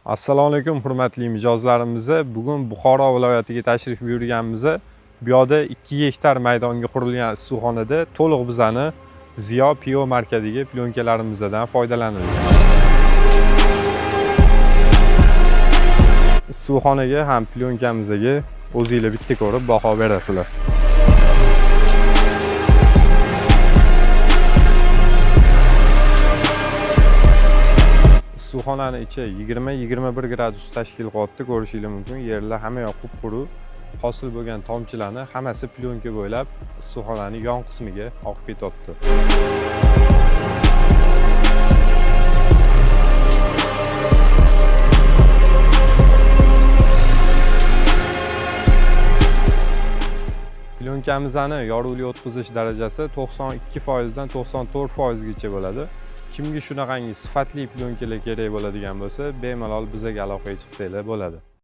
Assalomu alaykum hurmatli mijozlarimiz. Bugun Buxoro viloyatiga tashrif buyurganmiz. Bu yerda 2 gektar maydonga qurilgan issiqxonada to'liq bizani Ziyo PO markadagi plyonkalarımizdan foydalanilgan. Issiqxonaga ham plyonkamizdagi o'zingizlar bitta ko'rib baho berasizlar. Issiqxonaning ichi 20-21 gradus tashkil qilyapti. Ko'rishingiz mumkin. Yerlar hamma yoq qup-quruq. Hosil bo'lgan tomchilarni hammasi plyonka bo'ylab issiqxonaning yon qismiga oqib ketyapti. Plyonkamizni yorug'lik o'tkazish darajasi 92% dan 94% gacha bo'ladi. Kimga shunaqangi sifatli plyonkalar kerak bo'ladigan bo'lsa, bemalol bizga aloqaga chiqsanglar bo'ladi.